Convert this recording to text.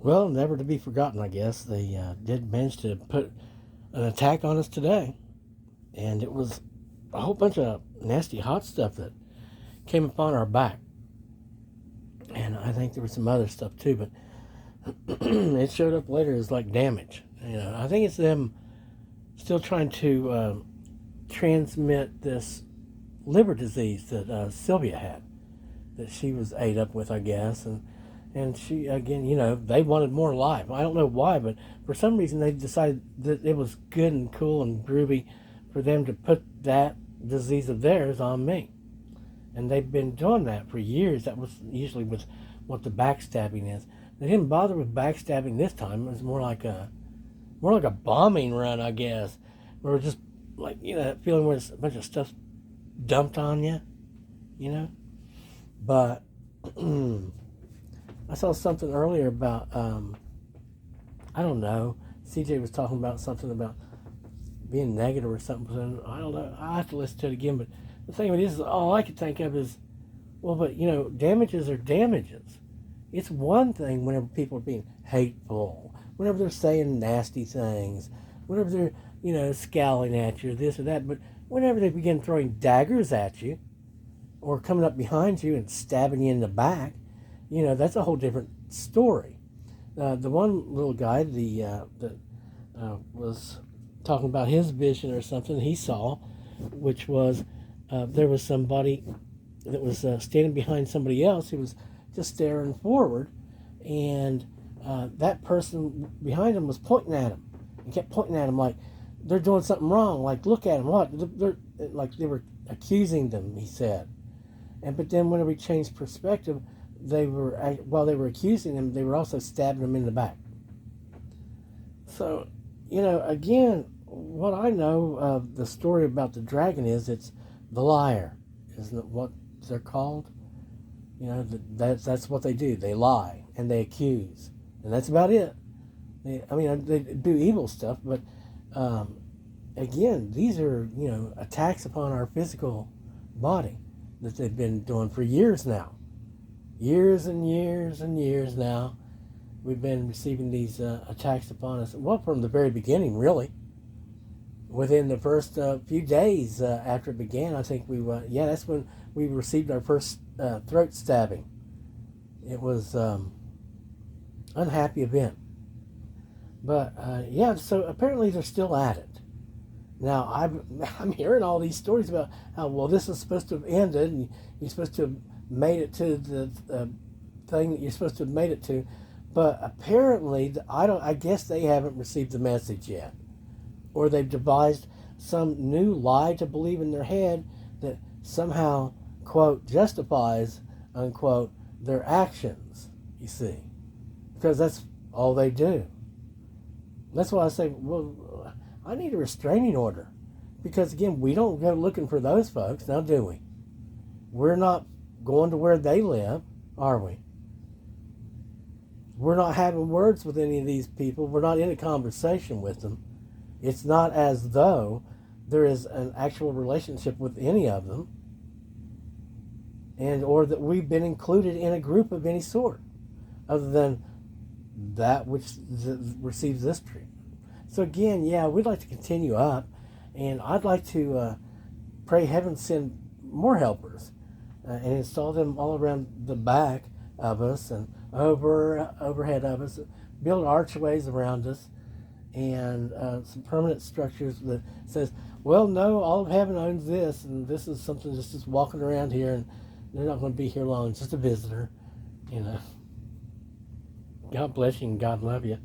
Well, never to be forgotten, I guess. They did manage to put an attack on us today, and it was a whole bunch of nasty hot stuff that came upon our back. And I think there was some other stuff too, but it showed up later as like damage. I think it's them still trying to transmit this liver disease that Sylvia had, that she was ate up with, I guess, and she again, they wanted more life. I don't know why, but for some reason they decided that it was good and cool and groovy for them to put that disease of theirs on me, and they've been doing that for years. That was usually with what the backstabbing is. They didn't bother with backstabbing this time. It was more like a bombing run, I guess. Where just like that feeling where a bunch of stuff dumped on you, you know. But I saw something earlier about I don't know. CJ was talking about something about being negative or something. I don't know. I have to listen to it again. But the thing of it is, all I could think of is, well, but damages are damages. It's one thing whenever people are being hateful, whenever they're saying nasty things, whenever they're scowling at you, this or that. But whenever they begin throwing daggers at you, or coming up behind you and stabbing you in the back, that's a whole different story. The one little guy, that was talking about his vision or something he saw, which was there was somebody that was standing behind somebody else who was just staring forward, and that person behind him was pointing at him and kept pointing at him like they're doing something wrong. Like, look at him, what? They're like they were accusing them, he said. But then whenever we changed perspective, while they were accusing him, they were also stabbing him in the back. So, again, what I know of the story about the dragon is it's the liar, isn't it what they're called? That's what they do. They lie and they accuse, and that's about it. They do evil stuff, but again, these are attacks upon our physical body that they've been doing for years now. Years and years and years now, we've been receiving these attacks upon us. Well, from the very beginning, really. Within the first few days after it began, I think that's when we received our first throat stabbing. It was unhappy event. But so apparently they're still at it. Now, I'm hearing all these stories about how, well, this is supposed to have ended, and you're supposed to have made it to the thing that you're supposed to have made it to, but apparently, I guess they haven't received the message yet, or they've devised some new lie to believe in their head that somehow, quote, justifies, unquote, their actions, you see, because that's all they do. That's why I say, well, I need a restraining order, because again, we don't go looking for those folks, now do we? We're not going to where they live, are we? We're not having words with any of these people. We're not in a conversation with them. It's not as though there is an actual relationship with any of them, or that we've been included in a group of any sort, other than that which receives this treatment. So again, we'd like to continue up, and I'd like to pray heaven send more helpers and install them all around the back of us and overhead of us, build archways around us, and some permanent structures that says, well, no, all of heaven owns this, and this is something that's just walking around here, and they're not going to be here long. It's just a visitor, God bless you and God love you.